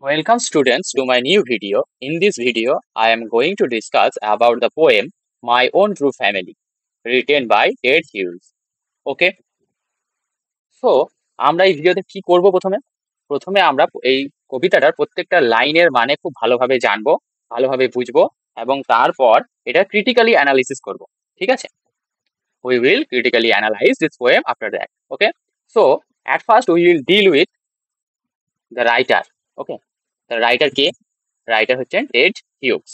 Welcome students to my new video. In this video, I am going to discuss about the poem My Own True Family, written by Ted Hughes. Okay, so আমরা এই ভিডিওতে কি করব প্রথমে? প্রথমে আমরা এই কবিতাটার প্রত্যেকটা লাইনের মানে খুব ভালোভাবে জানবো, ভালোভাবে বুঝবো এবং তারপর এটা ক্রিটিক্যালি অ্যানালিসিস করব। ঠিক আছে? We will critically analyze this poem after that. Okay, so at first we will deal with the writer. Okay, the writer কে? রাইটার হচ্ছেন Ted Hughes.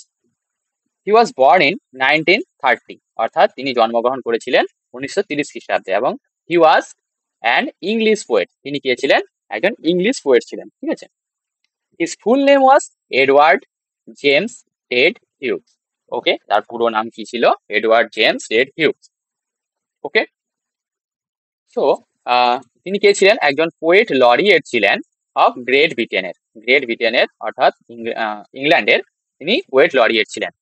He was born in 1930, অর্থাৎ তিনি জন্মগ্রহণ করেছিলেন 1930 খ্রিস্টাব্দে এবং he was an English poet. তিনি কে ছিলেন? একজন ইংলিশ পোয়েট ছিলেন। ঠিক আছে? His full name was Edward James Ted Hughes. Okay, তার পুরো নাম কি ছিল? Edward James Ted Hughes. Okay, so তিনি কে ছিলেন? একজন পোয়েট লরিয়েট ছিলেন অফ গ্রেট ব্রিটেনের। গ্রেট ব্রিটেনের অর্থাৎ ইংল্যান্ডের তিনি পোয়েট লরিয়েট ছিলেন।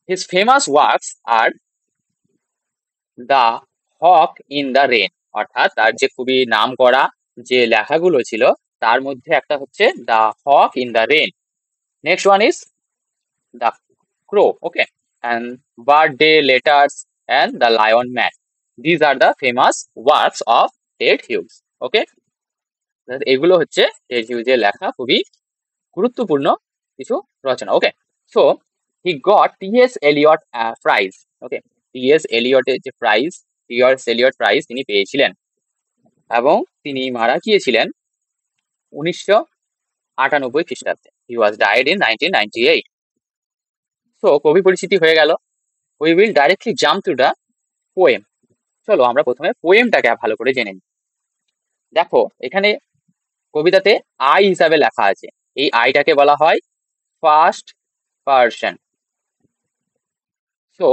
His famous works are the hawk in the rain, অর্থাৎ তার যে খুবই নাম করা যে লেখাগুলো ছিল তার মধ্যে একটা হচ্ছে the hawk in the rain. Next one is the crow, okay, and birthday letters and the lion man. These are the famous works of Ted Hughes. Okay, এগুলো হচ্ছে টেড হিউজের লেখা খুবই গুরুত্বপূর্ণ কিছু রচনা। Okay, so he got T S. Eliot prize. Okay, T S. এলিয়টের যে প্রাইজ, টি.এস. এলিয়ট প্রাইজ তিনি পেয়েছিলেন এবং তিনি মারা গিয়েছিলেন 1998 খ্রিস্টাব্দে। হি ওয়াজ ডাইড ইন 1998। সো কবি পরিচিতি হয়ে গেল। We will directly jump to the poem. চলো আমরা প্রথমে পোয়েমটাকে ভালো করে জেনে নিই। দেখো এখানে কবিতাতে আই হিসাবে লেখা আছে। এই আইটাকে বলা হয় first person. So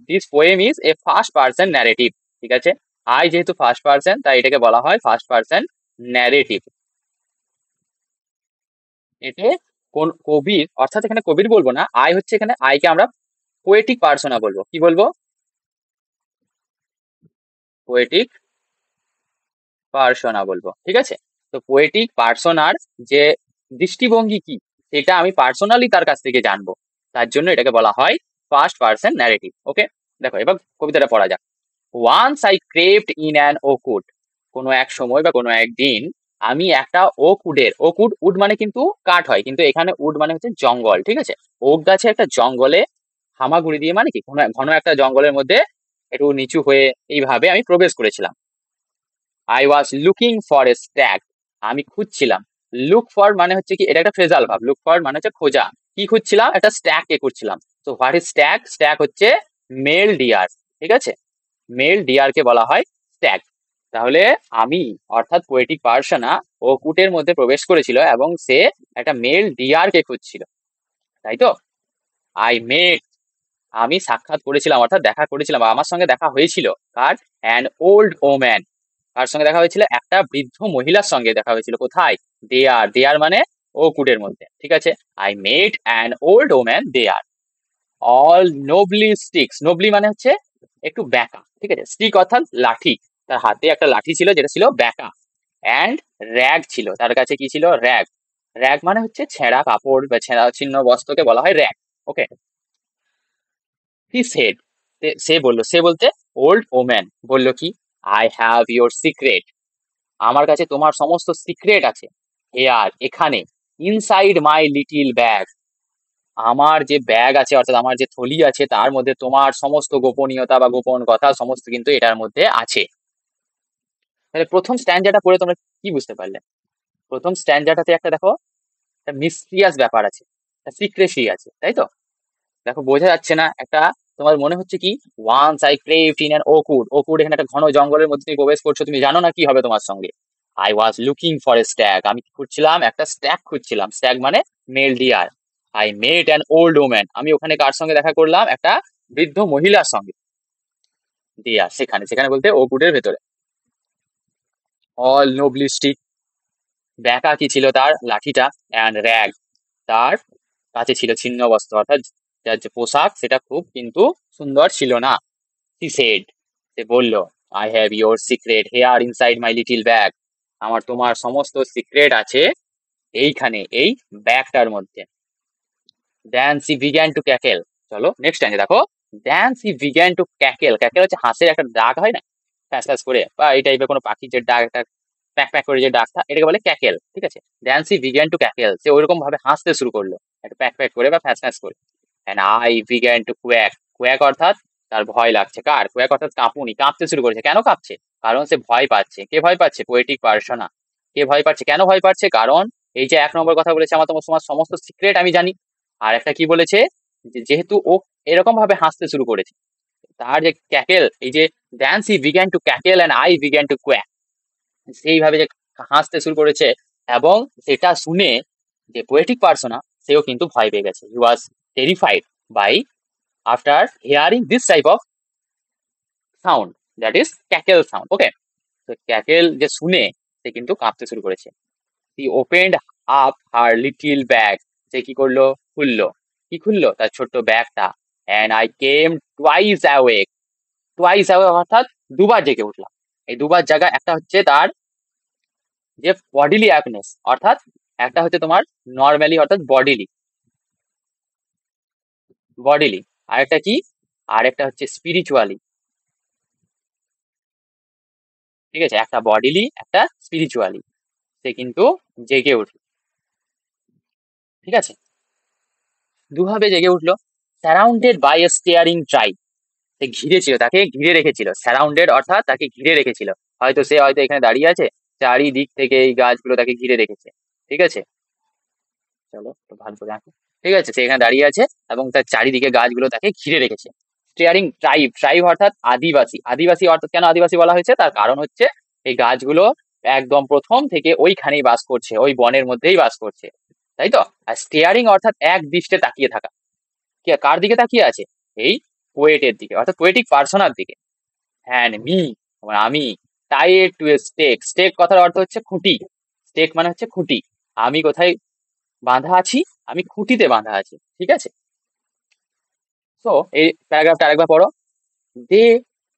this poem is a first person narrative. ঠিক আছে, আই যেহেতু ফার্স্ট পার্সন তাই এটাকে বলা হয় ফার্স্ট পার্সন ন্যারেটিভ। এতে কোন কবির, অর্থাৎ এখানে কবির বলবো না, আই হচ্ছে এখানে আইকে আমরা পোয়েটিক পার্সোনা বলবো। কি বলবো? পোয়েটিক পার্সোনা বলবো। ঠিক আছে, তো পোয়েটিক পার্সোনার যে দৃষ্টিভঙ্গি কি সেটা আমি পার্সোনালি তার কাছ থেকে জানবো, তার জন্য এটাকে বলা হয় ফার্স্ট পার্সন ন্যারেটিভ। ওকে, দেখো এবার কবিতাটা পড়া যাক। Once I craved in an oakwood, কোনো এক সময় বা কোনো একদিন আমি একটা ওকুডের, ওকুড উড মানে কিন্তু কাঠ হয়, কিন্তু এখানে উড মানে হচ্ছে জঙ্গল। ঠিক আছে, ওক গাছে একটা জঙ্গলে হামাগুড়ি দিয়ে মানে কি ঘন ঘন একটা জঙ্গলের মধ্যে একটু নিচু হয়ে এইভাবে আমি প্রবেশ করেছিলাম। I was looking for a stag, আমি খুঁজছিলাম। লুক ফর মানে হচ্ছে কি, এটা একটা ফ্রেজাল ভাব। লুক ফর মানে হচ্ছে খোঁজা। কি খুঁজছিলাম? একটা স্ট্যাগ কে খুঁজছিলাম। তো হোয়াট ইজ স্ট্যাগ? স্ট্যাগ হচ্ছে মেল ডিয়ার। ঠিক আছে, মেল ডিয়ারকে বলা হয় স্ট্যাগ। তাহলে আমি, অর্থাৎ পোয়েটিক পার্সোনা, ও কুটের মধ্যে প্রবেশ করেছিল এবং সে একটা মেল ডিয়ারকে খুঁজছিল, তাই তো? আই মেট, আমি সাক্ষাৎ করেছিলাম অর্থাৎ দেখা করেছিলাম, আমার সঙ্গে দেখা হয়েছিল কার? An old woman. কার সঙ্গে দেখা হয়েছিল? একটা বৃদ্ধ মহিলার সঙ্গে দেখা হয়েছিল। কোথায়? দেয়ার, দেয়ার মানে ও কুটের মধ্যে। ঠিক আছে, I met an old woman there. All knobbly sticks, knobbly মানে হচ্ছে একটু ব্যাকা। ঠিক আছে, স্টিক অর্থাৎ লাঠি, তার হাতে একটা লাঠি ছিল যেটা ছিল ব্যাকা। অ্যান্ড র্যাগ ছিল, তার কাছে কি ছিল? র্যাগ। র্যাগ মানে হচ্ছে ছেঁড়া কাপড় বা ছেঁড়া ছিন্ন বস্ত্রকে বলা হয় র্যাগ। ওকে, হি সেড, সে বললো, সে বলতে ওল্ড ওম্যান বলল কি? আই হ্যাভ ইয়োর সিক্রেট, আমার কাছে তোমার সমস্ত সিক্রেট আছে। হেয়ার, এখানে। ইনসাইড মাই লিটিল ব্যাগ, আমার যে ব্যাগ আছে অর্থাৎ আমার যে থলি আছে তার মধ্যে তোমার সমস্ত গোপনীয়তা বা গোপন কথা সমস্ত কিন্তু এটার মধ্যে আছে। তাহলে প্রথম স্ট্যান্ডাটা পড়ে তোমরা কি বুঝতে পারলে? প্রথম স্ট্যান্ডাটাতে একটা দেখো একটা মিস্টিরিয়াস ব্যাপার আছে, একটা সিক্রেসি আছে, তাই তো? দেখো বোঝা যাচ্ছে না একটা? তোমার মনে হচ্ছে কি once I craved in an oakwood, oakwood এখানে একটা ঘন জঙ্গলের মধ্যে তুমি প্রবেশ করছো, তুমি জানো না কি হবে তোমার সঙ্গে। I was looking for a stag, আমি খুঁজছিলাম একটা স্ট্যাগ খুঁজছিলাম। স্ট্যাগ মানে male deer. I met an old woman, আমি ওখানে কার সঙ্গে দেখা করলাম? একটা বৃদ্ধ মহিলার সঙ্গে। ডিয়ার সেখানে, সেখানে বলতে ওকুডের ভেতরে। অল নোবলিস্টিক, ব্যাকা কি ছিল? তার লাঠিটা। অ্যান্ড র্যাগ, তার কাছে ছিল ছিন্ন বস্ত্র, অর্থাৎ যার যে পোশাক সেটা খুব কিন্তু সুন্দর ছিল না। হি সেড, সে বলল, I have your secret here inside my little bag, আমার তোমার সমস্ত সিক্রেট আছে এইখানে এই ব্যাগটার মধ্যে। Then she began to cackle. চলো নেক্সট টাইমে দেখো, then she began to cackle. Cackle হচ্ছে হাঁসের একটা ডাক হয় না, ফ্যাস ফ্যাস করে, বা এই টাইপের কোনো পাখির যে ডাক, একটা প্যাক প্যাক করে যে ডাকটা, এটাকে বলে ক্যাকেল, ঠিক আছে। দেন সি বিগ্যান টু ক্যাকেল, সে ওইরকম ভাবে হাসতে শুরু করলো, একটা প্যাক প্যাক করে বা ফ্যাস ফ্যাস করে। And I began to quack. Quack অর্থাৎ তার ভয় লাগছে। কার? কোয়াক অর্থাৎ কাঁপুনি, কাঁপতে শুরু করেছে। কেন কাঁপছে? কারণ সে ভয় পাচ্ছে। কে ভয় পাচ্ছে? Poetic persona. কে ভয় পাচ্ছে? কেন ভয় পাচ্ছে? কারণ এই যে 1 নম্বর কথা বলেছে, আমার তোমার সমস্ত সিক্রেট আমি জানি। আর একটা কি বলেছে, যেহেতু ও এরকম ভাবে হাসতে শুরু করেছে, তার যে ক্যাকেল, এই যে then he began to cackle and I began to quack, সেইভাবে যে হাসতে শুরু করেছে, এবং সেটা শুনে যে পোয়েটিক পার্সোনা, সেও কিন্তু ভয় পেয়ে গেছে। He was terrified by after hearing this type of sound, that is cackle sound. Okay, তো ক্যাকেল যে শুনে সে কিন্তু কাঁপতে শুরু করেছে। He opened up her little bag. সে কি করলো? খুললো। কি খুললো? তার ছোট্ট ব্যাগটা। And I came twice awake. Twice awake অর্থাৎ দুবার জেগে উঠলাম। এই দুবার জায়গা, একটা হচ্ছে তার যে বডিলি অ্যাওয়ারনেস, অর্থাৎ একটা হচ্ছে তোমার নর্মালি, অর্থাৎ বডিলি, বডিলি। আরেকটা কি? আরেকটা হচ্ছে স্পিরিচুয়ালি, ঠিক আছে। একটা বডিলি, একটা স্পিরিচুয়ালি, সে কিন্তু জেগে উঠল, ঠিক আছে। দুভাবে জেগে উঠলো। Surrounded by a staring tribe. সে ঘিরে ছিল, তাকে ঘিরে রেখেছিল। সারাউন্ডেড অর্থাৎ তাকে ঘিরে রেখেছিল। সে হয়তো এখানে দাঁড়িয়ে আছে, চারিদিক থেকে এই গাছগুলো তাকে ঘিরে রেখেছে, ঠিক আছে। চলো একটু ভালো করে আঁকো। ঠিক আছে, সে এখানে দাঁড়িয়ে আছে এবং তার চারিদিকে গাছগুলো তাকে ঘিরে রেখেছে। স্টিয়ারিং ট্রাইব, ট্রাইব অর্থাৎ আদিবাসী। আদিবাসী অর্থাৎ কেন আদিবাসী বলা হয়েছে? তার কারণ হচ্ছে এই গাছগুলো একদম প্রথম থেকে ওইখানেই বাস করছে, ওই বনের মধ্যেই বাস করছে, তাই তো। আর স্টিয়ারিং অর্থাৎ এক দৃষ্টে তাকিয়ে থাকা। কার দিকে তাকিয়ে আছে? এই পোয়েটের দিকে, অর্থাৎ পোয়েটিক পার্সোনার দিকে। হ্যান্ড মি, আমি, tied to a stake. Stake কথার অর্থ হচ্ছে খুঁটি। স্টেক মানে হচ্ছে খুঁটি। আমি কোথায় বাঁধা আছি? আমি খুঁটিতে বাঁধা আছি, ঠিক আছে। তো এই প্যারাগ্রাফটা আরেকবার পড়ো। They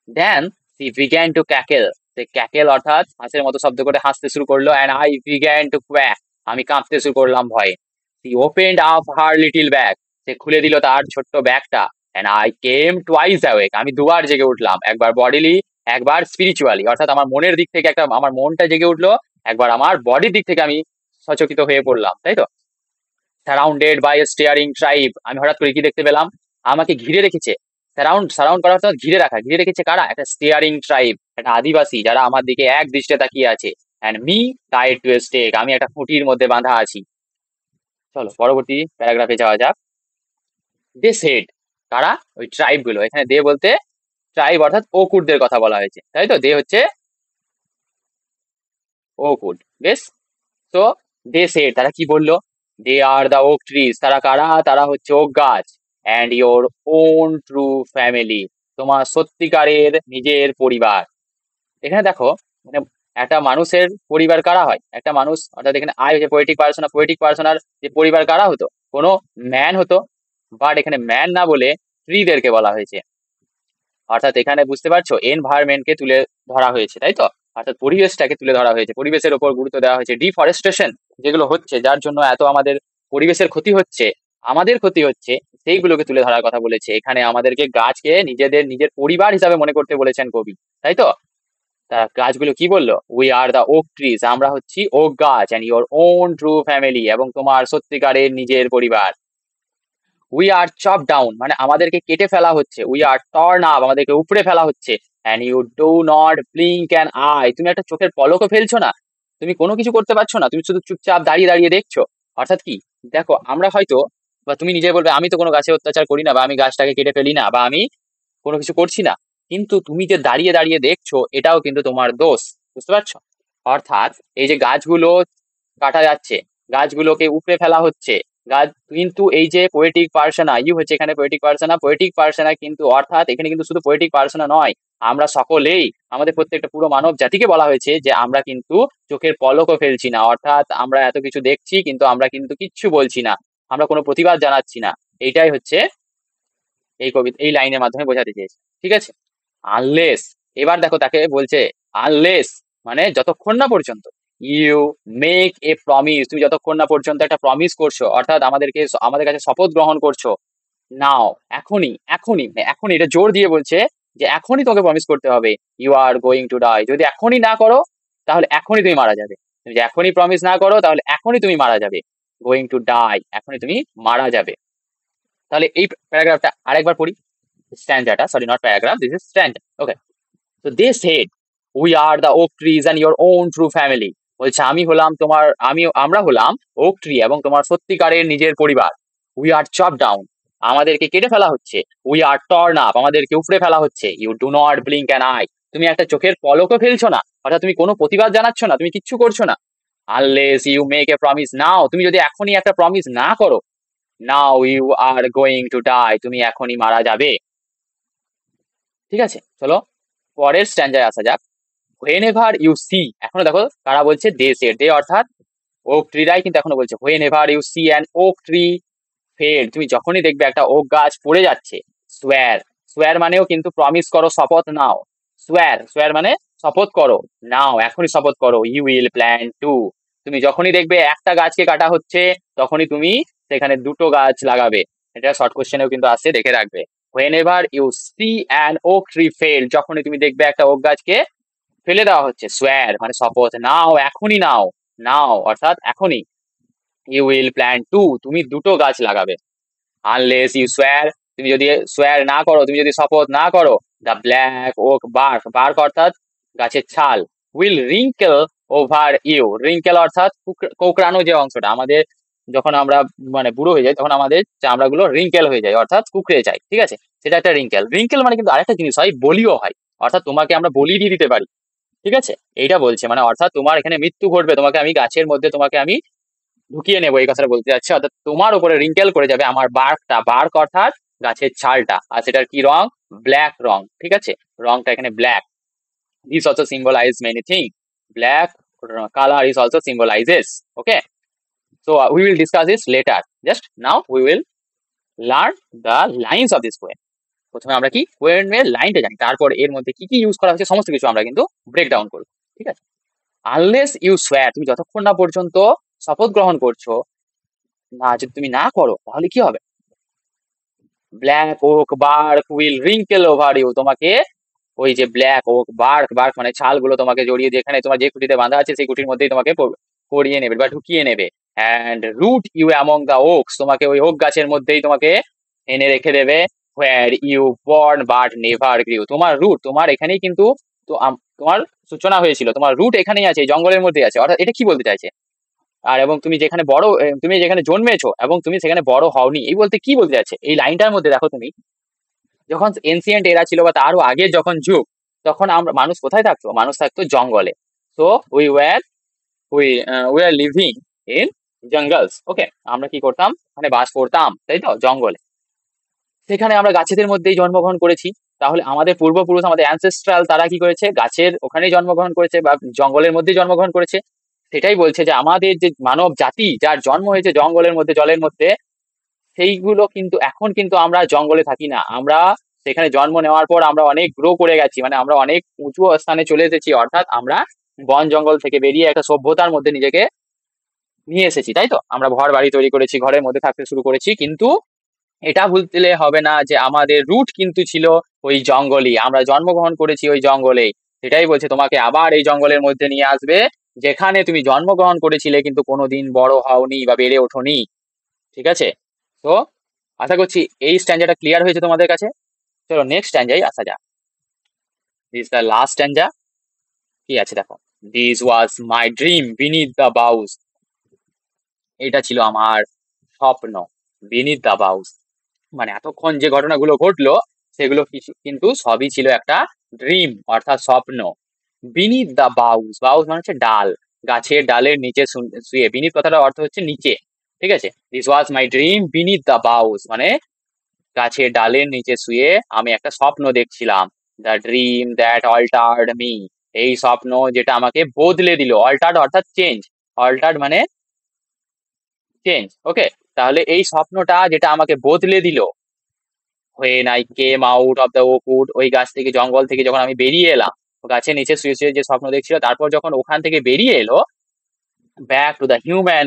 then she began to cackle. সে ক্যাকেল অর্থাৎ হাঁসের মতো শব্দ করে হাসতে শুরু করলো। And I began to quack. আমি কাঁপতে শুরু করলাম ভয়ে। She opened up her little bag. সে খুলে দিল তার ছোট্ট ব্যাগটা। And I came twice awake. আমি দুবার জেগে উঠলাম, একবার বডিলি, একবার স্পিরিচুয়ালি, অর্থাৎ আমার মনের দিক থেকে একটা, আমার মনটা জেগে উঠলো, একবার আমার বডির দিক থেকে আমি সচকিত হয়ে পড়লাম, তাই তো। Surrounded by a staring tribe. আমি হঠাৎ করে কি দেখতে পেলাম? আমাকে ঘিরে রেখেছে। সারাউন্ড, সারাউন্ড করা অর্থাৎ ঘিরে রাখা। ঘিরে রেখেছে কারা? একটা স্টিয়ারিং ট্রাইব, একটা আদিবাসী, যারা আমার দিকে এক দৃষ্টে তাকিয়ে আছে। And me tied to a stake. আমি একটা খুঁটির মধ্যে বাঁধা আছি। চলো পরবর্তী প্যারাগ্রাফে যাওয়া যাক। They said. কারা? ওই ট্রাইব গুলো। এখানে দে বলতে ট্রাইব অর্থাৎ ওকুটদের কথা বলা হয়েছে, তাই তো। দে হচ্ছে ওকুট, বেশ। তো দে সেড, তারা কি বললো? দে আর দ্য ওক ট্রিজ। তারা কারা? তারা হচ্ছে ওক গাছ। And your own true family. তোমার সত্যিকারের নিজের পরিবার। এখানে দেখো, মানে একটা মানুষের পরিবার কারা হয়? একটা মানুষ, অর্থাৎ এখানে আই হচ্ছে পোয়েটিক পার্সোনা। পোয়েটিক পার্সোনার যে পরিবার কারা হতো? কোনো ম্যান হতো, বাট এখানে ম্যান না বলে ট্রিদেরকে বলা হয়েছে। অর্থাৎ এখানে বুঝতে পারছো, এনভায়রনমেন্টকে তুলে ধরা হয়েছে, তাই তো। অর্থাৎ পরিবেশটাকে তুলে ধরা হয়েছে, পরিবেশের ওপর গুরুত্ব দেওয়া হয়েছে। ডিফরেস্টেশন যেগুলো হচ্ছে, যার জন্য এত আমাদের পরিবেশের ক্ষতি হচ্ছে, আমাদের ক্ষতি হচ্ছে, সেইগুলোকে তুলে ধরার কথা বলেছে। এখানে আমাদেরকে গাছকে নিজের পরিবার হিসাবে মনে করতে বলেছেন কবি, তাই তো। তা গাছগুলো কি বললো? We are the oak trees. আমরা হচ্ছি ওক গাছ। And your own true family. এবং তোমার সত্যিকারের নিজের পরিবার। উই আর চপ ডাউন, মানে আমাদেরকে কেটে ফেলা হচ্ছে। উই আর টর্ন আপ, আমাদেরকে উপড়ে ফেলা হচ্ছে। And you do not blink an eye. তুমি একটা চোখের পলকও ফেলছো না, তুমি কোনো কিছু করতে পারছো না, তুমি শুধু চুপচাপ দাঁড়িয়ে দাঁড়িয়ে দেখছো। অর্থাৎ কি? দেখো, আমরা হয়তো, বা তুমি নিজে বলবে আমি তো কোনো গাছে অত্যাচার করি না, বা আমি গাছটাকে কেটে ফেলি না, বা আমি কোনো কিছু করছি না, কিন্তু তুমি যে দাঁড়িয়ে দাঁড়িয়ে দেখছো, এটাও কিন্তু তোমার দোষ। বুঝতে পারছো? অর্থাৎ এই যে গাছগুলো কাটা যাচ্ছে, গাছগুলোকে উপড়ে ফেলা হচ্ছে, গাছ কিন্তু এই যে পোয়েটিক পার্সোনা, ইউ হচ্ছে এখানে পোয়েটিক পার্সোনা। পোয়েটিক পার্সোনা কিন্তু, অর্থাৎ এখানে কিন্তু শুধু পোয়েটিক পার্সোনা নয়, আমরা সকলেই, আমাদের প্রত্যেকটা পুরো মানব জাতিকে বলা হয়েছে যে আমরা কিন্তু চোখের পলকও ফেলছি না। অর্থাৎ আমরা এত কিছু দেখছি, কিন্তু আমরা কিন্তু কিচ্ছু বলছি না, আমরা কোনো প্রতিবাদ জানাচ্ছি না। এইটাই হচ্ছে এই কবিতা, এই লাইনের মাধ্যমে বোঝাতে চেয়েছে, ঠিক আছে। আনলেস, এবার দেখো তাকে বলছে আনলেস, মানে যতক্ষণ না পর্যন্ত, ইউ মেক এ প্রমিস, তুমি যতক্ষণ না পর্যন্ত একটা প্রমিস করছো, অর্থাৎ আমাদের কাছে শপথ গ্রহণ করছো, নাও, এখনই, এখনই, মানে এখনই, এটা জোর দিয়ে বলছে যে এখনই তোমাকে প্রমিস করতে হবে, you are going to die, যদি এখনই না করো তাহলে এখনই তুমি মারা যাবে। তুমি যদি এখনই প্রমিস না করো তাহলে এখনই তুমি মারা যাবে, গোয়িং টু ডাই, এখনই তুমি মারা যাবে। তাহলে এই প্যারাগ্রাফটা আরেকবার পড়ি, স্ট্যান্ডাটা, sorry not paragraph, this is stanza, okay. তো they said, we are the oak trees and your own true family, বলছে আমরা হলাম ওক ট্রি এবং তোমার সত্যিকারের নিজের পরিবার। উই আর চপ ডাউন, আমাদেরকে কেটে ফেলা হচ্ছে। উই আর টর্ন আপ, আমাদেরকে উপড়ে ফেলা হচ্ছে। You do not blink an eye, তুমি একটা চোখের পলকও ফেলছো না, অর্থাৎ তুমি কোনো প্রতিবাদ জানাচ্ছ না, তুমি কিচ্ছু করছো না। Unless you make a promise now, তুমি যদি এখনই একটা প্রমিস না করো, now you are going to die, তুমি এখনই মারা যাবে। ঠিক আছে, চলো পরের স্ট্যান্ডায় আসা যাক। whenever you see, এখনো দেখো কারা বলছে, দে সেড, দে অর্থাৎ ওক ট্রিরাই কিন্তু এখনো বলছে whenever you see an oak tree fade, তুমি যখনই দেখবে একটা ওক গাছ পড়ে যাচ্ছে, swear, swear মানেও কিন্তু প্রমিস করো, শপথ নাও, swear মানে শপথ করো, নাও, এখনই শপথ করো, you will plan to, তুমি যখনই দেখবে একটা গাছকে কাটা হচ্ছে তখনই তুমি সেখানে দুটো গাছ লাগাবে। এটা শর্ট কোশ্চেনেও কিন্তু আসছে, দেখে রাখবে। whenever you see an oak tree fade, যখনই তুমি দেখবে একটা ওক গাছকে ফেলে দেওয়া হচ্ছে, সোয়ার মানে শপথ নাও, এখনই নাও, নাও অর্থাৎ এখনই, ইউ উইল প্ল্যান টু, তুমি দুটো গাছ লাগাবে। আনলেস ইউ সোয়ার, তুমি যদি সোয়ার না করো, তুমি যদি শপথ না করো, the black oak bark, bark অর্থাৎ গাছের ছাল, will wrinkle over you, wrinkle অর্থাৎ কোঁকড়ানো যে অংশটা আমাদের, যখন আমরা মানে বুড়ো হয়ে যাই তখন আমাদের চামড়াগুলো রিঙ্কেল হয়ে যায়, অর্থাৎ কুকড়ে যায়, ঠিক আছে, সেটা একটা রিঙ্কেল। রিঙ্কেল মানে কিন্তু আরেকটা জিনিস হয়, বলিও হয়, অর্থাৎ তোমাকে আমরা বলি দিয়ে দিতে পারি, ঠিক আছে, এইটা বলছে, মানে অর্থাৎ তোমার এখানে মৃত্যু ঘটবে, তোমাকে আমি গাছের মধ্যে তোমাকে আমি ঢুকিয়ে নেবো, এই কথাটা বলতে যাচ্ছে, অর্থাৎ তোমার উপরে রিঙ্কেল করে যাবে আমার বার্কটা, বার্ক অর্থাৎ গাছের ছালটা, আর সেটার কি রং, ব্ল্যাক রং, ঠিক আছে, রংটা এখানে black. This also symbolize many thing, black colour is also symbolizes, okay. So we will discuss this later, just now we will learn the lines of this poem. প্রথমে আমরা কি পোয়েমের লাইনটা জানি, তারপর এর মধ্যে কি কি ইউজ করা হচ্ছে সমস্ত কিছু আমরা কিন্তু ব্রেক ডাউন করবো, ঠিক আছে। আনলেস ইউ সোয়ার, তুমি যতক্ষণ না পর্যন্ত শপথ গ্রহণ করছো না, যদি তুমি না করো তাহলে কি হবে, black oak bark will wrinkle over you, তোমাকে ওই যে ব্ল্যাক ওক বার্ক, বার্ক মানে ছালগুলো তোমাকে জড়িয়ে, যেখানে তোমার যে কুটিতে বাঁধা আছে সেই কুটির মধ্যেই তোমাকে পরিয়ে নেবে বা ঢুকিয়ে নেবে। And root you among the oaks, তোমাকে ওই ওক গাছের মধ্যেই তোমাকে এনে রেখে দেবে। Where you born but never grew, তোমার রুট, তোমার এখানেই কিন্তু তোমার সূচনা হয়েছিল, তোমার রুট এখানেই আছে, জঙ্গলের মধ্যে আছে, অর্থাৎ এটা কি বলতে চাইছে, আর এবং তুমি যেখানে বড়, তুমি যেখানে জন্মেছো এবং তুমি সেখানে বড় হওনি, এই বলতে কি বলতে যাচ্ছে, এই লাইনটার মধ্যে দেখো তুমি, যখন এনসিয়েন্ট এরা ছিল বা তারও আগে যখন যুগ, তখন আমরা মানুষ কোথায় থাকতো, মানুষ থাকতো জঙ্গলে। So we were we we are living in jungles, okay, আমরা কি করতাম, মানে বাস করতাম, তাই তো, জঙ্গলে। সেখানে আমরা গাছেদের মধ্যেই জন্মগ্রহণ করেছি, তাহলে আমাদের পূর্বপুরুষ, আমাদের অ্যানসেস্ট্রাল, তারা কি করেছে, গাছের ওখানেই জন্মগ্রহণ করেছে বা জঙ্গলের মধ্যেই জন্মগ্রহণ করেছে। সেটাই বলছে যে আমাদের যে মানব জাতি যার জন্ম হয়েছে জঙ্গলের মধ্যে, জলের মধ্যে, সেইগুলো কিন্তু এখন কিন্তু আমরা জঙ্গলে থাকি না, আমরা সেখানে জন্ম নেওয়ার পর আমরা অনেক গ্রো করে গেছি, মানে আমরা অনেক উঁচু স্থানে চলে এসেছি, অর্থাৎ আমরা বন জঙ্গল থেকে বেরিয়ে একটা সভ্যতার মধ্যে নিজেকে নিয়ে এসেছি, তাই তো, আমরা ঘর বাড়ি তৈরি করেছি, ঘরের মধ্যে থাকতে শুরু করেছি, কিন্তু এটা ভুলতে হবে না যে আমাদের রুট কিন্তু ছিল ওই জঙ্গলই, আমরা জন্মগ্রহণ করেছি ওই জঙ্গলেই। সেটাই বলছে তোমাকে আবার এই জঙ্গলের মধ্যে নিয়ে আসবে, যেখানে তুমি জন্মগ্রহণ করেছিলে কিন্তু কোনোদিন বড় হওনি বা বেড়ে ওঠোনি, ঠিক আছে। তো আশা করছি এই স্ট্যান্ডাটা ক্লিয়ার হয়েছে তোমাদের কাছে। চলো নেক্সট স্ট্যান্ডাই আসা যাক, দিস দ্য লাস্ট স্ট্যান্ডা। কি আছে দেখো, this was my dream beneath the boughs, এটা ছিল আমার স্বপ্ন, বিনিথ দ্য বাউস মানে এতক্ষণ যে ঘটনাগুলো ঘটলো সেগুলো কিন্তু সবই ছিল একটা ড্রিম অর্থাৎ স্বপ্ন। বিনিথ দ্য বাউস, বাউস মানে হচ্ছে ডাল, গাছের ডালের নিচে শুয়ে, বিনিথ কথাটার অর্থ হচ্ছে নিচে, ঠিক আছে। This was my dream beneath the boughs মানে গাছের ডালের নিচে শুয়ে আমি একটা স্বপ্ন দেখছিলাম। The dream that altered me, এই স্বপ্ন যেটা আমাকে বদলে দিল, অল্টার্ড অর্থাৎ চেঞ্জ, অল্টার্ড মানে চেঞ্জ, ওকে। তাহলে এই স্বপ্নটা যেটা আমাকে বদলে দিল, when I came out of the oakwood, ওই গাছ থেকে, জঙ্গল থেকে যখন আমি বেরিয়ে এলাম, গাছের নিচে শুয়ে শুয়ে যে স্বপ্ন দেখছিল, তারপর যখন ওখান থেকে বেরিয়ে এলো, back to the human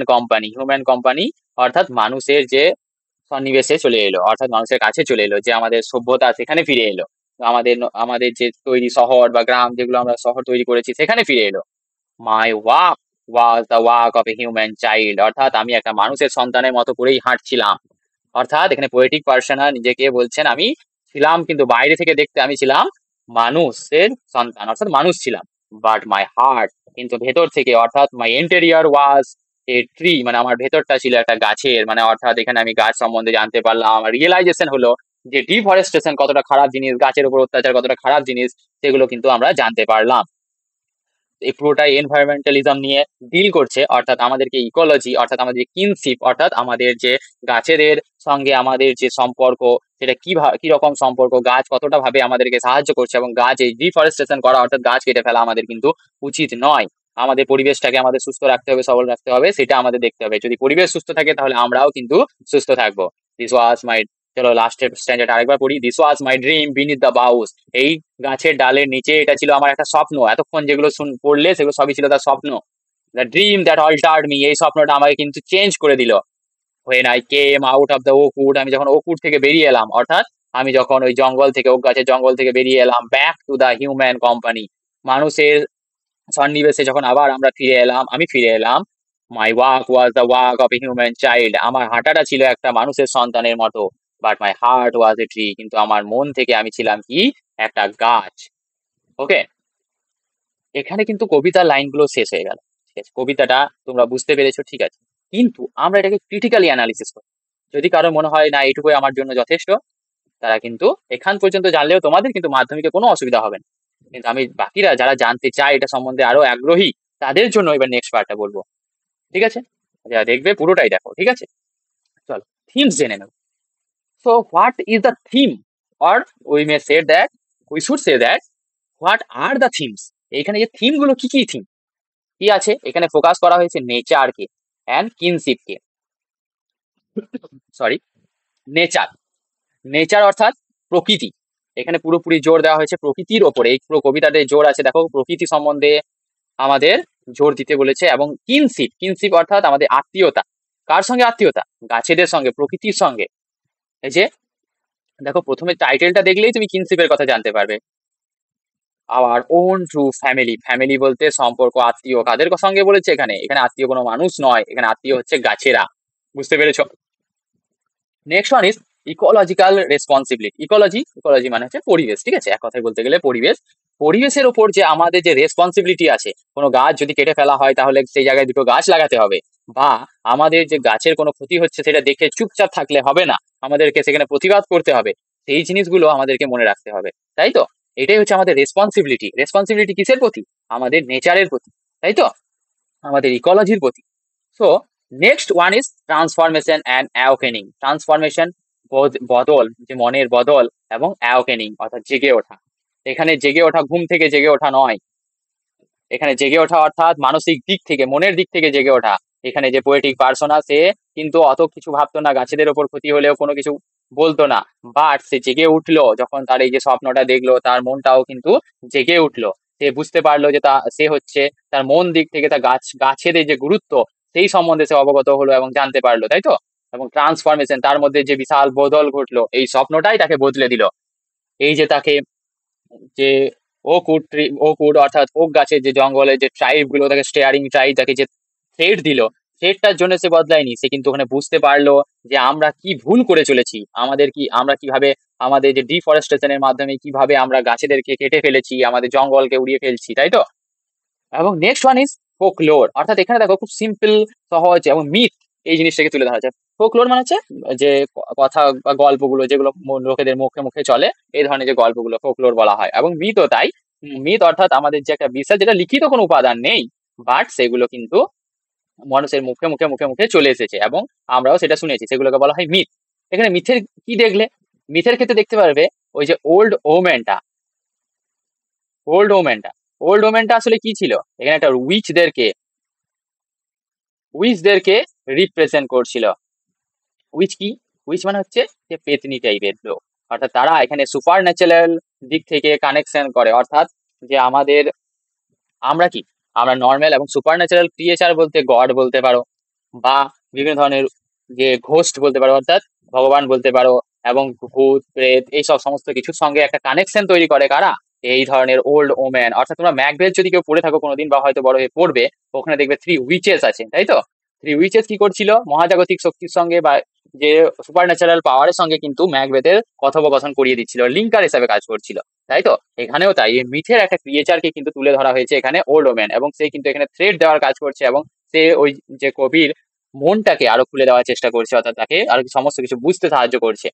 company অর্থাৎ মানুষের যে সন্নিবেশে চলে এলো, অর্থাৎ মানুষের কাছে চলে এলো, যে আমাদের সভ্যতা সেখানে ফিরে এলো, আমাদের যে তৈরি শহর বা গ্রাম, যেগুলো আমরা শহর তৈরি করেছি সেখানে ফিরে এলো। My walk was the walk of a human child, অর্থাৎ আমি একটা মানুষের সন্তানের মতো করেই হাঁটছিলাম। অর্থাৎ এখানে পোয়েটিক পার্সন নিজেকে বলছেন আমি ছিলাম, কিন্তু বাইরে থেকে দেখতে আমি ছিলাম মানুষের সন্তান, অর্থাৎ মানুষ ছিলাম। বাট মাই হার্ট, কিন্তু ভেতর থেকে, অর্থাৎ মাই ইন্টেরিয়র ওয়াজ এ ট্রি, মানে আমার ভেতরটা ছিল একটা গাছের, মানে অর্থাৎ এখানে আমি গাছ সম্বন্ধে জানতে পারলাম, আমার রিয়েলাইজেশন হলো যে ডিফরেস্টেশন কতটা খারাপ জিনিস, গাছের উপর অত্যাচার কতটা খারাপ জিনিস, সেগুলো কিন্তু আমরা জানতে পারলাম। এই পুরোটাই এনভায়রনমেন্টালিজম নিয়ে ডিল করছে, অর্থাৎ আমাদেরকে ইকোলজি, অর্থাৎ আমাদের কিনশিপ, অর্থাৎ আমাদের যে গাছেদের সঙ্গে আমাদের যে সম্পর্ক, সেটা কি রকম সম্পর্ক, গাছ কতটা ভাবে আমাদেরকে সাহায্য করছে, এবং গাছ এই ডিফরেস্টেশন করা অর্থাৎ গাছ কেটে ফেলা আমাদের কিন্তু উচিত নয়। আমাদের পরিবেশটাকে আমাদের সুস্থ রাখতে হবে, সবল রাখতে হবে, সেটা আমাদের দেখতে হবে। যদি পরিবেশ সুস্থ থাকে তাহলে আমরাও কিন্তু সুস্থ থাকবো। দিস ওয়াজ মাই, চলো লাস্টের স্ট্যান্ডার্ড আরেকবার পড়ি। This was my dream beneath the boughs, এই গাছের ডালের নিচে এটা ছিল আমার একটা স্বপ্ন। এতক্ষণ যেগুলো পড়লে সেগুলো সবই ছিল তার স্বপ্ন। The dream that altered me, এই স্বপ্নটা আমাকে কিন্তু চেঞ্জ করে দিল। When I came out of the Oakwood, আমি যখন ওকউড থেকে বেরিয়ে এলাম, অর্থাৎ আমি যখন ওই জঙ্গল থেকে, ওক গাছের জঙ্গল থেকে বেরিয়ে এলাম, back to the human company, মানুষের সন্নিবেশে যখন আবার আমি ফিরে এলাম। My walk was the walk of a human child, আমার হাঁটাটা ছিল একটা মানুষের সন্তানের মতো। But my heart was a tree, কিন্তু আমার মন থেকে আমি ছিলাম কি, একটা গাছ। ওকে, এখানে কিন্তু কবিতার লাইনগুলো শেষ হয়ে গেল। ঠিক আছে, কবিতাটা তোমরা বুঝতে পেরেছো, ঠিক আছে। কিন্তু আমরা এটাকে ক্রিটিক্যালি অ্যানালিসিস করি। যদি কারো মনে হয় না এটুকুই আমার জন্য যথেষ্ট, তারা কিন্তু এখান পর্যন্ত জানলেও তোমাদের কিন্তু মাধ্যমিকে কোনো অসুবিধা হবে না। কিন্তু আমি বাকিরা যারা জানতে চায় এটা সম্বন্ধে আরো আগ্রহী, তাদের জন্য এবার নেক্সট পার্টটা বলবো। ঠিক আছে, যারা দেখবে পুরোটাই দেখো, ঠিক আছে। চলো থিমস জেনে নেব। So what is the theme, or we may say that, we should say that what are the themes, এইখানে যে থিম গুলো কি কি থিম, কি আছে এখানে ফোকাস করা হয়েছে নেচারকে অ্যান্ড কিনশিপকে। সরি, নেচার, নেচার অর্থাৎ প্রকৃতি। এখানে পুরোপুরি জোর দেওয়া হয়েছে প্রকৃতির ওপরে, এই পুরো কবিতাতে জোর আছে, দেখো প্রকৃতি সম্বন্ধে আমাদের জোর দিতে বলেছে। এবং কিনশিপ, কিনশিপ অর্থাৎ আমাদের আত্মীয়তা। কার সঙ্গে আত্মীয়তা? গাছেদের সঙ্গে, প্রকৃতির সঙ্গে। এই যে দেখো প্রথমে টাইটেলটা দেখলেই তুমি কিনশিপের কথা জানতে পারবে। Our own true family, family বলতে সম্পর্ক, আত্মীয়, কাদের সঙ্গে বলেছে এখানে? এখানে আত্মীয় কোনো মানুষ নয়, এখানে আত্মীয় হচ্ছে গাছেরা। বুঝতে পেরেছো? Next one is ecological responsibility. Ecology মানে হচ্ছে পরিবেশ, ঠিক আছে, এক কথায় বলতে গেলে পরিবেশ। পরিবেশের ওপর যে আমাদের যে রেসপন্সিবিলিটি আছে, কোনো গাছ যদি কেটে ফেলা হয় তাহলে সেই জায়গায় দুটো গাছ লাগাতে হবে, বা আমাদের যে গাছের কোনো ক্ষতি হচ্ছে সেটা দেখে চুপচাপ থাকলে হবে না, আমাদেরকে সেখানে প্রতিবাদ করতে হবে। সেই জিনিসগুলো আমাদেরকে মনে রাখতে হবে, তাই তো? এটাই হচ্ছে আমাদের রেসপন্সিবিলিটি। রেসপন্সিবিলিটি কিসের প্রতি? আমাদের নেচারের প্রতি, তাই তো, আমাদের ইকোলজির প্রতি। So next one is transformation and awakening. Transformation, বদল, যে মনের বদল, এবং অ্যাওকেনিং অর্থাৎ জেগে ওঠা। এখানে জেগে ওঠা ঘুম থেকে জেগে ওঠা নয়, এখানে জেগে ওঠা অর্থাৎ মানসিক দিক থেকে, মনের দিক থেকে জেগে ওঠা। এখানে যে পোয়েটিক পার্সোনা, সে কিন্তু অত কিছু ভাবতো না, গাছেদের ওপর ক্ষতি হলেও কোনো কিছু বলতো না। বাট সে জেগে উঠলো যখন তার এই যে স্বপ্নটা দেখলো, তার মনটাও কিন্তু জেগে উঠলো। সে বুঝতে পারলো যে সে হচ্ছে তার মন দিক থেকে তার গাছের এই যে গুরুত্ব, সেই সম্বন্ধে সে অবগত হলো এবং জানতে পারলো, তাই তো। এবং ট্রান্সফরমেশন, তার মধ্যে যে বিশাল বদল ঘটলো, এই স্বপ্নটাই তাকে বদলে দিল। এই যে তাকে, যে ওক উড অর্থাৎ ওক গাছের যে জঙ্গলে যে ট্রাইব গুলো, তাকে স্টেয়ারিং ট্রাইব, তাকে যে থ্রেড দিল, থ্রেডটার জন্য সে বদলায়নি। সে কিন্তু ওখানে বুঝতে পারলো যে আমরা কি ভুল করে চলেছি, আমরা কিভাবে আমাদের যে ডিফরেস্টেশনের মাধ্যমে কিভাবে আমরা গাছেদেরকে কেটে ফেলেছি, আমাদের জঙ্গলকে উড়িয়ে ফেলছি, তাই তো। এবং নেক্সট ওয়ান ইজ ফোকলোর, অর্থাৎ এখানে দেখো খুব সিম্পল, সহজ এবং মিথ, এই জিনিসটাকে তুলে ধরা যায়। ফোকলোর মানে হচ্ছে যে কথা বা গল্পগুলো যেগুলো লোকেদের মুখে মুখে চলে, এই ধরনের যে গল্পগুলো ফোকলোর বলা হয়। এবং মিথও তাই। মিথ অর্থাৎ আমাদের যে একটা বিশ্বাস, যেটা লিখিত কোনো উপাদান নেই, বাট সেগুলো কিন্তু মানুষের মুখে মুখে মুখে মুখে চলে এসেছে এবং আমরাও সেটা শুনেছি, সেগুলোকে বলা হয় মিথ। এখানে মিথের কি দেখলে? মিথের ক্ষেত্রে দেখতে পারবে ওই যে ওল্ড ওমেনটা ওল্ড ওমেনটা আসলে কি ছিল? এখানে একটা উইচদেরকে রিপ্রেজেন্ট করছিল। উইচ কি? উইচ মানে হচ্ছে যে পেতনি টাইপের লোক, অর্থাৎ তারা এখানে সুপার ন্যাচারাল দিক থেকে কানেকশন করে, অর্থাৎ যে আমরা কি, আমরা নর্মাল এবং সুপার ন্যাচারাল ক্রিয়েচার বলতে গড বলতে পারো, বা বিভিন্ন ধরনের যে ঘোস্ট বলতে পারো, অর্থাৎ ভগবান বলতে পারো, এবং ভূত প্রেত এইসব সমস্ত কিছুর সঙ্গে একটা কানেকশন তৈরি করে কারা, এই ধরনের ওল্ড ওম্যান। অর্থাৎ তোমরা ম্যাকবেথ যদি কেউ পড়ে থাকো কোনোদিন, বা হয়তো বড় হয়ে পড়বে, ওখানে দেখবে 3 উইচেস আছে, তাই তো? 3 উইচেস কি করছিল, মহাজাগতিক শক্তির সঙ্গে বা যে সুপার ন্যাচারাল পাওয়ারের সঙ্গে কিন্তু ম্যাকবেথের কথোপকথন করিয়ে দিচ্ছিল, লিঙ্কার হিসাবে কাজ করছিল, তাই তো? এখানেও তাই, এই মিথের একটা ক্রিয়েচারকে কিন্তু তুলে ধরা হয়েছে এখানে, ওল্ড ওম্যান, এবং সে কিন্তু এখানে থ্রেড দেওয়ার কাজ করছে, এবং সে ওই যে কবির মনটাকে আরো খুলে দেওয়ার চেষ্টা করছে, অর্থাৎ তাকে আরো সমস্ত কিছু বুঝতে সাহায্য করছে।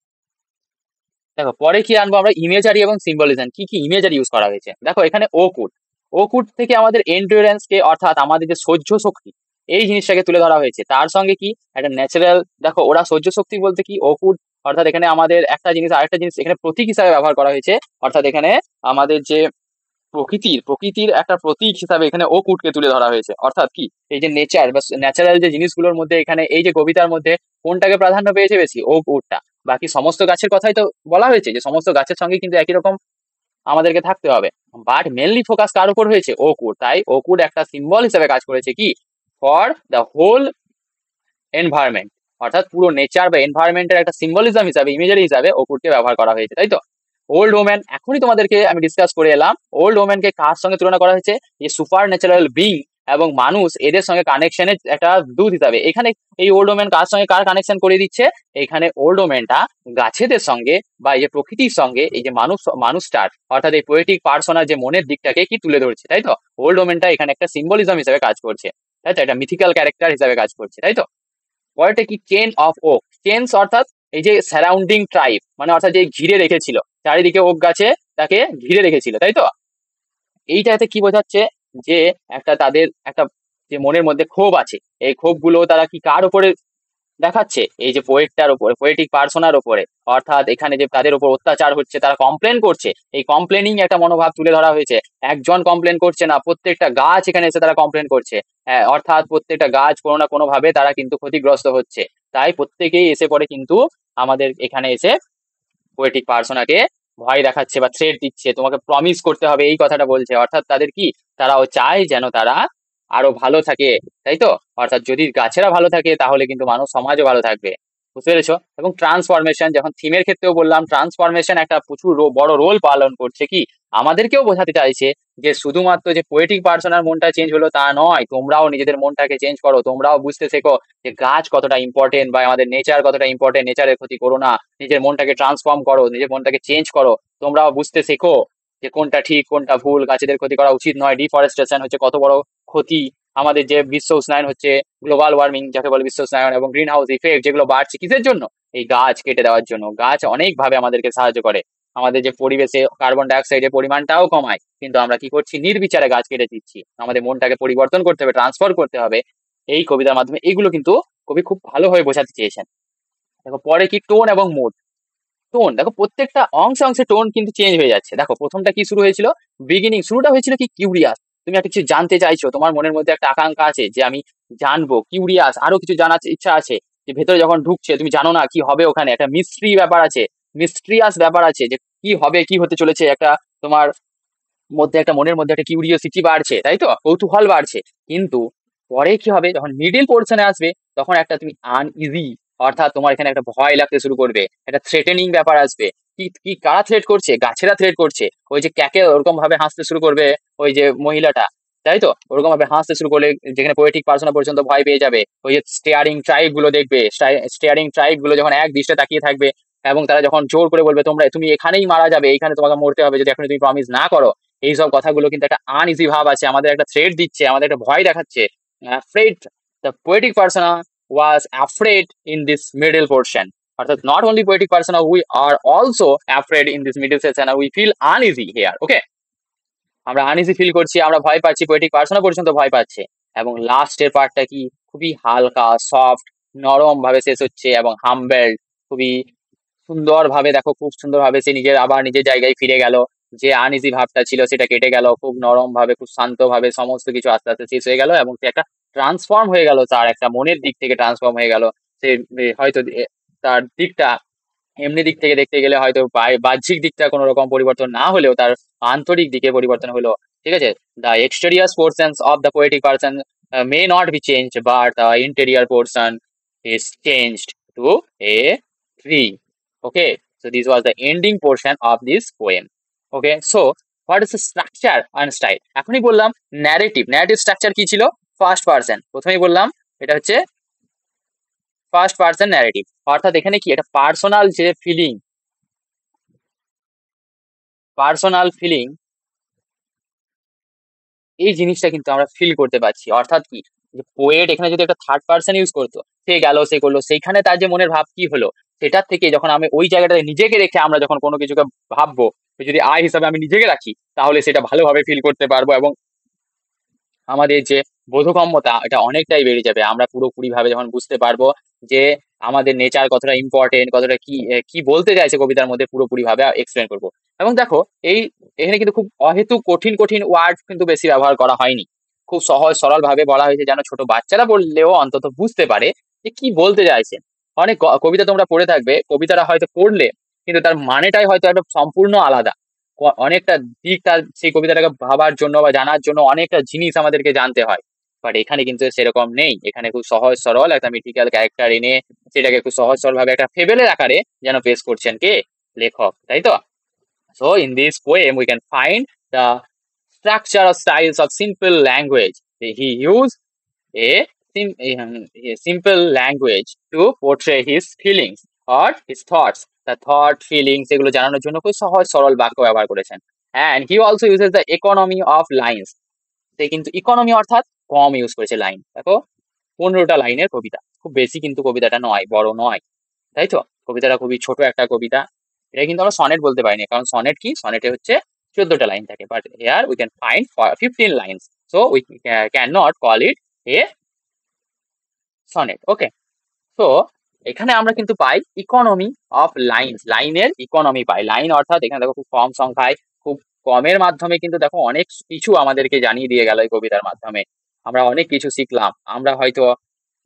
দেখো পরে কি আনবো আমরা, ইমেজারি এবং সিম্বলিজম। কি কি ইমেজারি ইউজ করা হয়েছে, দেখো এখানে ওকুট, ওকুট থেকে আমাদের এন্ডুরেন্স কে, অর্থাৎ আমাদের যে সহ্য শক্তি, এই জিনিসটাকে তুলে ধরা হয়েছে। তার সঙ্গে কি একটা ন্যাচারাল, দেখো ওরা সহ্য শক্তি বলতে কি ওকুট, অর্থাৎ এখানে আমাদের একটা জিনিস আরেকটা জিনিস এখানে প্রতীক হিসাবে ব্যবহার করা হয়েছে, অর্থাৎ এখানে আমাদের যে প্রকৃতির একটা প্রতীক হিসাবে এখানে ওকুটকে তুলে ধরা হয়েছে। অর্থাৎ কি, এই যে নেচার বা ন্যাচারাল যে জিনিসগুলোর মধ্যে এখানে এই যে কবিতার মধ্যে কোনটাকে প্রাধান্য পেয়েছে বেশি, ওকুটটা। বাকি সমস্ত গাছের কথাই তো বলা হয়েছে, যে সমস্ত গাছের সঙ্গে কিন্তু একই রকম আমাদেরকে থাকতে হবে, বাট মেনলি ফোকাস কার উপর হয়েছে, ওকুট। তাই ওকুট একটা সিম্বল হিসেবে কাজ করেছে কি, ফর দ্য হোল এনভায়রনমেন্ট, অর্থাৎ পুরো নেচার বা এনভায়রনমেন্টের একটা সিম্বলিজম হিসাবে, ইমেজারি হিসাবে ওকুটকে ব্যবহার করা হয়েছে, তাই তো? ওল্ড ওম্যান, এখনই তোমাদেরকে আমি ডিসকাস করে এলাম, ওল্ড ওম্যানকে কার সঙ্গে তুলনা করা হয়েছে, যে সুপার ন্যাচারাল বিং এবং মানুষ, এদের সঙ্গে কানেকশনের একটা দূত হিসাবে। এখানে এই ওল্ড ওম্যান কার সঙ্গে কার কানেকশন করে দিচ্ছে, এখানে ওল্ড ওম্যানটা গাছেদের সঙ্গে বা এই যে প্রকৃতির সঙ্গে এই যে মানুষটার, অর্থাৎ এই পোয়েটিক পার্সোনার যে মনের দিকটাকে কি তুলে ধরছে, তাই তো? ওল্ড ওম্যানটা এখানে একটা সিম্বলিজম হিসেবে কাজ করছে, তাই তো? একটা মিথিক্যাল ক্যারেক্টার হিসেবে কাজ করছে, তাই তো? পরেরটা কি, চেন অফ ওক। চেনস অর্থাৎ এই যে সারাউন্ডিং ট্রাইব, মানে অর্থাৎ যে ঘিরে রেখেছিল, চারিদিকে ওক গাছে তাকে ঘিরে রেখেছিল, তাই তো? এইটাতে কি বোঝাচ্ছে, যে একটা তাদের একটা যে মনের মধ্যে ক্ষোভ আছে, এই ক্ষোভ গুলো তারা কি কার উপরে দেখাচ্ছে, এই যে পোয়েটটার উপরে, পোয়েটিক পার্সোনার উপরে। অর্থাৎ এখানে যে তাদের উপর অত্যাচার হচ্ছে, তারা কমপ্লেন করছে, এই কমপ্লেনিং একটা মনোভাব তুলে ধরা হয়েছে। একজন কমপ্লেন করছে না, প্রত্যেকটা গাছ এখানে এসে তারা কমপ্লেন করছে। হ্যাঁ, অর্থাৎ প্রত্যেকটা গাছ কোনো না কোনো ভাবে তারা কিন্তু ক্ষতিগ্রস্ত হচ্ছে। তাই প্রত্যেকেই এসে পড়ে কিন্তু আমাদের এখানে এসে পোয়েটিক পার্সোনাকে ভয় দেখাচ্ছে বা থ্রেট দিচ্ছে, তোমাকে প্রমিস করতে হবে, এই কথাটা বলছে। অর্থাৎ তাদের কি, তারাও চায় যেন তারা আরো ভালো থাকে, তাই তো? অর্থাৎ যদি গাছেরা ভালো থাকে তাহলে কিন্তু মানুষ সমাজও ভালো থাকবে, বুঝতে পেরেছো? এবং ট্রান্সফরমেশন, যখন থিমের ক্ষেত্রেও বললাম, ট্রান্সফরমেশন একটা প্রচুর বড় রোল পালন করছে। কি, আমাদেরকেও বোঝাতে চাইছে যে শুধুমাত্র যে পোয়েটিক পার্সোনার মনটা চেঞ্জ হলো তা নয়, তোমরাও নিজেদের মনটাকে চেঞ্জ করো, তোমরাও বুঝতে শেখো যে গাছ কতটা ইম্পর্টেন্ট বা আমাদের নেচার কতটা ইম্পর্টেন্ট, নেচারের ক্ষতি করো না, নিজের মনটাকে ট্রান্সফর্ম করো, নিজের মনটাকে চেঞ্জ করো, তোমরাও বুঝতে শেখো যে কোনটা ঠিক কোনটা ভুল, গাছেদের ক্ষতি করা উচিত নয়, ডিফরেস্টেশন হচ্ছে কত বড় ক্ষতি, আমাদের যে বিশ্ব উষ্ণায়ন হচ্ছে, গ্লোবাল ওয়ার্মিং যাকে বলে বিশ্ব উষ্ণায়ন, এবং গ্রিন হাউস ইফেক্ট যেগুলো বাড়ছে কিসের জন্য, এই গাছ কেটে দেওয়ার জন্য। গাছ অনেকভাবে আমাদেরকে সাহায্য করে, আমাদের যে পরিবেশে কার্বন ডাই অক্সাইডের পরিমাণটাও কমায়, কিন্তু আমরা কি করছি, নির্বিচারে গাছ কেটে দিচ্ছি। আমাদের মনটাকে পরিবর্তন করতে হবে, ট্রান্সফার করতে হবে এই কবিতার মাধ্যমে। এইগুলো কিন্তু কবি খুব ভালোভাবে বোঝাতে চেয়েছেন। দেখো পরে কি, টোন এবং মুড। টোন, দেখো প্রত্যেকটা অংশে অংশে টোন কিন্তু চেঞ্জ হয়ে যাচ্ছে। দেখো প্রথমটা কি শুরু হয়েছিল, বিগিনিং শুরুটা হয়েছিল কি, কিউরিয়াস, তুমি একটা কিছু জানতে চাইছো, তোমার মনের মধ্যে একটা আকাঙ্ক্ষা আছে যে আমি জানবো, কিউরিয়াস, আরো কিছু জানার ইচ্ছা আছে। যে ভেতরে যখন ঢুকছে তুমি জানো না কি হবে, ওখানে একটা মিস্ট্রি ব্যাপার আছে, মিস্ট্রিয়াস ব্যাপার আছে, যে কি হবে কি হতে চলেছে, একটা তোমার মধ্যে একটা মনের মধ্যে একটা কিউরিওসিটি বাড়ছে, তাই তো, কৌতূহল বাড়ছে। কিন্তু পরে কি হবে, যখন মিডিল পোর্শনে আসবে, তখন একটা তুমি আনইজি, অর্থাৎ তোমার এখানে একটা ভয় লাগতে শুরু করবে, একটা থ্রেটেনিং ব্যাপার আসবে। কি কি কারা থ্রেট করছে, গাছেরা থ্রেট করছে। ওই যে ক্যাকে ওরকম ভাবে হাসতে শুরু করবে, ওই যে মহিলাটা, তাই তো, ওরকম ভাবে হাসতে শুরু করলে যেখানে পোয়েটিক পার্সোনা পর্যন্ত ভয় পেয়ে যাবে। ওই যে স্টেয়ারিং ট্রাইব গুলো দেখবে, স্টেয়ারিং ট্রাইব গুলো যখন এক দৃষ্টে তাকিয়ে থাকবে, এবং তারা যখন জোর করে বলবে তুমি এখানেই মারা যাবে, এখানে তোমাকে মরতে হবে যদি এখন তুমি প্রমিস না করো। এইসব কথাগুলো কিন্তু একটা আনইজি ভাব আছে, আমাদের একটা থ্রেট দিচ্ছে, আমাদের একটা ভয় দেখাচ্ছে। afraid, the poetic persona was afraid in this middle portion, অর্থাৎ not only poetic persona, we are also afraid in this middle section and we feel uneasy here, okay? আমরা আনইজি ফিল করছি, আমরা ভয় পাচ্ছি, পোয়েটিক পার্সোনা পর্যন্ত ভয় পাচ্ছে। এবং লাস্টের পার্টটা কি, খুবই হালকা সফট, নরম ভাবে শেষ হচ্ছে, এবং হাম্বেলড, খুবই সুন্দর ভাবে, দেখো খুব সুন্দর ভাবে সে আবার নিজের জায়গায় ফিরে গেল। যে আনইজি ভাবটা ছিল সেটা কেটে গেল, খুব নরম ভাবে খুব শান্ত ভাবে সমস্ত কিছু আস্তে আস্তে শেষ হয়ে গেল, এবং সে একটা ট্রান্সফর্ম হয়ে গেল, তার একটা মনের দিক থেকে ট্রান্সফর্ম হয়ে গেল। সে হয়তো তার দিকটা এমনি দিক থেকে দেখতে গেলে হয়তো বাহ্যিক দিকটা কোনো রকম পরিবর্তন না হলেও তার আন্তরিক দিকে পরিবর্তন হলো। ঠিক আছে? The exterior portions of the poetic person may not be change, but the interior portion is changed to a tree. Okay, so this was the ending portion of this poem. Okay, so what is the structure and style? এখনই বললাম narrative structure কি ছিল? First person, প্রথমেই বললাম এটা হচ্ছে first person narrative, অর্থাৎ এখানে কি এটা পার্সোনাল ফিলিং এই জিনিসটা কিন্তু আমরা ফিল করতে পারছি। অর্থাৎ কি, যে পোয়েট এখানে যদি একটা থার্ড পার্সন ইউজ করতো, সে গেল সে করলো, সেইখানে তার যে মনের ভাব কি হলো, সেটার থেকে যখন আমি ওই জায়গাটায় নিজেকে রেখে আমরা যখন কোনো কিছুকে ভাববো, যদি আই হিসাবে আমি নিজেকে রাখি, তাহলে সেটা ভালোভাবে ফিল করতে পারবো এবং আমাদের যে বোধগম্যতা এটা অনেকটাই বেড়ে যাবে। আমরা পুরোপুরি ভাবে যখন বুঝতে পারবো যে আমাদের নেচার কতটা ইম্পর্টেন্ট, কতটা কি কি বলতে চাইছে কবিতার মধ্যে, পুরোপুরি ভাবে এক্সপ্লেন করবো। এবং দেখো এই এখানে কিন্তু খুব অহেতুক কঠিন কঠিন ওয়ার্ড কিন্তু বেশি ব্যবহার করা হয়নি, খুব সহজ সরল ভাবে বলা হয়েছে যেন ছোট বাচ্চারা বললেও অন্তত বুঝতে পারে যে কি বলতে চাইছেন। অনেক কবিতা তোমরা পড়ে থাকবে, কবিতাটা হয়তো পড়লে কিন্তু তার মানেটাই হয়তো একটা সম্পূর্ণ আলাদা। অনেকটা দিক তার সেই কবিতাটাকে ভাবার জন্য বা জানার জন্য অনেকটা জিনিস আমাদেরকে জানতে হয়। বাট এখানে কিন্তু সেরকম নেই, এখানে খুব সহজ সরল একটা মিথিক্যাল ক্যারেক্টার এনে সেটাকে খুব সহজ সরল ভাবে একটা ফেবেলের আকারে যেন পেশ করছেন কে, লেখক, তাই তো? So in this poem we can find the structure or styles of simple language. He used a, a simple language to portray his feelings or his thoughts. The thought, feelings এগুলো জানানোর জন্য খুব সহজ সরল বাক্য ব্যবহার করেছেন। And he also uses the economy of lines. সে কিন্তু ইকোনমি অর্থাৎ কম ইউজ করেছে লাইন। দেখো 15টা লাইনের কবিতা, খুব বেশি কিন্তু কবিতাটা নয়, বড় নয়, তাই তো? কবিতাটা খুবই ছোট একটা কবিতা। এটা কিন্তু আমরা সনেট বলতে পারি না, কারণ সনেট কি, সনেটে হচ্ছে 14টা লাইন থাকে, but here we can find 15 lines, so we can not call it a sonnet. Okay, তো এখানে আমরা কিন্তু পাই ইকোনমি অফ লাইনস, লাইনের ইকোনমি পাই। লাইন অর্থাৎ এখানে দেখো খুব কম সংখ্যায়, খুব কমের মাধ্যমে কিন্তু দেখো অনেক কিছু আমাদেরকে জানিয়ে দিয়ে গেল এই কবিতার মাধ্যমে। আমরা অনেক কিছু শিখলাম, আমরা হয়তো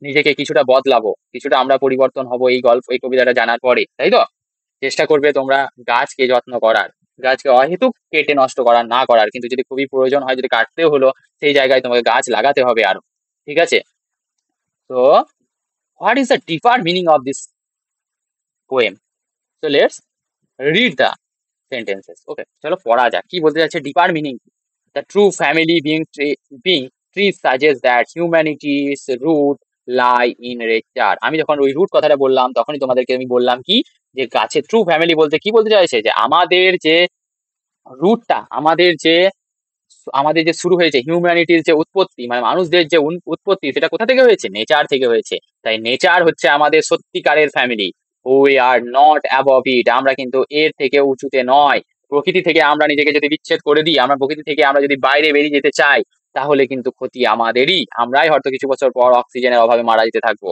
নিজেকে কিছুটা বদলাবো, কিছুটা আমরা পরিবর্তন হব এই কবিতাটা জানার পরে, তাই তো? চেষ্টা করবে তোমরা গাছকে যত্ন করার, গাছকে অহেতুক কেটে নষ্ট করার না করার, কিন্তু যদি খুবই প্রয়োজন হয়, যদি কাটতেও হলো, সেই জায়গায় তোমাকে গাছ লাগাতে হবে আরো, ঠিক আছে? তো what is the deeper meaning of this poem? So let's read the sentences. Okay, চলো পড়া যাক কি বলতে যাচ্ছে deeper meaning. The true family being trees suggests that humanity's root lie in nature. আমি যখন ওই রুট কথাটা বললাম, তখনই তোমাদেরকে আমি বললাম কি, যে গাছের ট্রু ফ্যামিলি বলতে কি বলতে চাইছে, যে আমাদের যে রুটটা, আমাদের যে শুরু হয়েছে, হিউম্যানিটির যে উৎপত্তি, মানে মানুষদের যে উৎপত্তি, সেটা কোথা থেকে হয়েছে? নেচার থেকে হয়েছে। তাই নেচার হচ্ছে আমাদের সত্যিকারের family. We are not above it, আমরা কিন্তু এর থেকে উঁচুতে নয়। প্রকৃতি থেকে আমরা নিজেকে যদি বিচ্ছেদ করে দিই, আমরা প্রকৃতি থেকে আমরা যদি বাইরে বেরিয়ে যেতে চাই, তাহলে কিন্তু ক্ষতি আমাদেরই, আমরাই হয়তো কিছু বছর পর অক্সিজেনের অভাবে মারা যেতে থাকবো।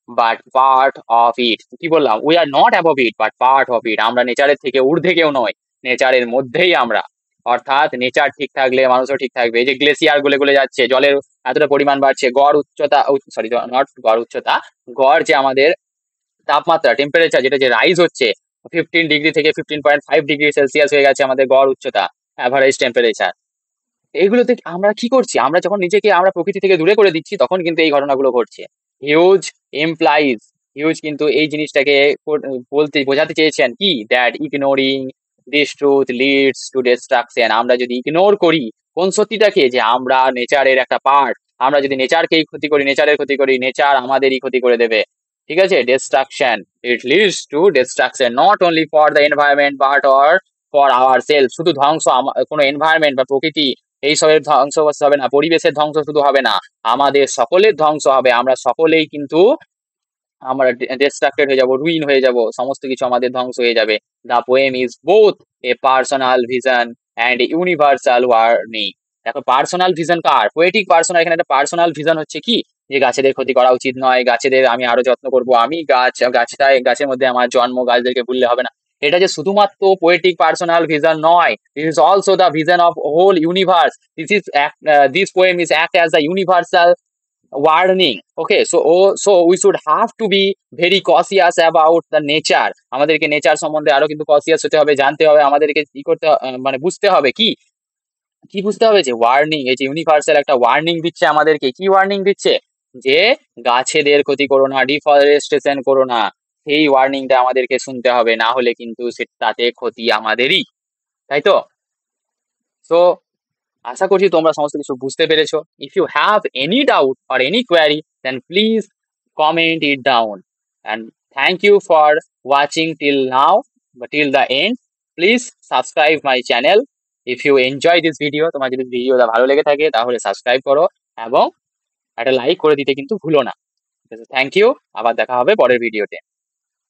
বাট পার্ট অফ ইট, কি বললাম? We are not above it but part of it, আমরা নেচারের থেকে ঊর্ধ্বে কেউ নয়, নেচারের মধ্যেই আমরা। অর্থাৎ নেচার ঠিক থাকলে মানুষও ঠিক থাকবে। এই যে গ্লেসিয়ার গলে গলে যাচ্ছে, জলের এতটা পরিমাণ বাড়ছে, গড় উচ্চতা, সরি নট গড় উচ্চতা, গড় যে আমাদের তাপমাত্রা, টেম্পারেচার, যেটা যে রাইজ হচ্ছে 15 ডিগ্রি থেকে 15.5 ডিগ্রি সেলসিয়াস হয়ে গেছে আমাদের গড় উচ্চতা, অ্যাভারেজ টেম্পারেচার। এগুলোতে আমরা কি করছি? আমরা যখন নিজেকে আমরা প্রকৃতি থেকে দূরে করে দিচ্ছি, তখন কিন্তু এই ঘটনাগুলো ঘটছে। হিউজ এমপ্লাইজ, হিউজ কিন্তু এই জিনিসটাকে বলতে বোঝাতে চেয়েছেন কি, that ignoring this truth leads to destruction. আমরা যদি ইগনোর করি কোন সত্যিটাকে, যে আমরা নেচারের একটা পার্ট, আমরা যদি নেচারকেই ক্ষতি করি, নেচারের ক্ষতি করি, নেচার আমাদেরই ক্ষতি করে দেবে, ঠিক আছে? Destruction, it leads to destruction not only for the environment but or for our self. শুধু ধ্বংস, কোনো এনভায়রনমেন্ট বা প্রকৃতি এইসবের ধ্বংস হবে না, পরিবেশের ধ্বংস শুধু হবে না, আমাদের সকলের ধ্বংস হবে। আমরা সকলেই কিন্তু আমরা ডিস্ট্রাক্টেড হয়ে যাব, রুইন হয়ে যাব, সমস্ত কিছু আমাদের ধ্বংস হয়ে যাবে। The poem is both A personal vision and universal warning. দেখো পার্সোনাল ভিশন কার? পোয়েটিক পার্সোনাল, এখানে একটা পার্সোনাল ভিশন হচ্ছে কি, যে গাছেদের ক্ষতি করা উচিত নয়, গাছেদের আমি আরো যত্ন করব, আমি গাছের মধ্যে আমার জন্ম, গাছদেরকে ভুললে হবে না। এটা যে শুধুমাত্র পোয়েটিক পার্সোনাল ভিশন নয়, this is also the vision of whole universe. This poem is act as the universal warning. Okay, so we should have to be very cautious about the nature. আমাদেরকে nature সম্বন্ধে আরো কিন্তু কসিয়াস হতে হবে, জানতে হবে, আমাদেরকে কি করতে মানে বুঝতে হবে কি, কি বুঝতে হবে যে ওয়ার্নিং, এই যে ইউনিভার্সাল একটা ওয়ার্নিং দিচ্ছে আমাদেরকে। কি ওয়ার্নিং দিচ্ছে? যে গাছেদের ক্ষতি করো না, ডিফরেস্টেশন করো না। সেই ওয়ার্নিংটা আমাদেরকে শুনতে হবে, না হলে কিন্তু তাতে ক্ষতি আমাদেরই, তাই তো? সো আশা করছি তোমরা সমস্ত কিছু বুঝতে পেরেছো। If you have any doubt or any query, then please comment it down. And thank you for watching till now বা till the end. Please subscribe my channel if you enjoy this video. তোমার যদি ভিডিওটা ভালো লেগে থাকে তাহলে subscribe করো এবং একটা লাইক করে দিতে কিন্তু ভুলো না। থ্যাংক ইউ, আবার দেখা হবে পরের ভিডিওতে।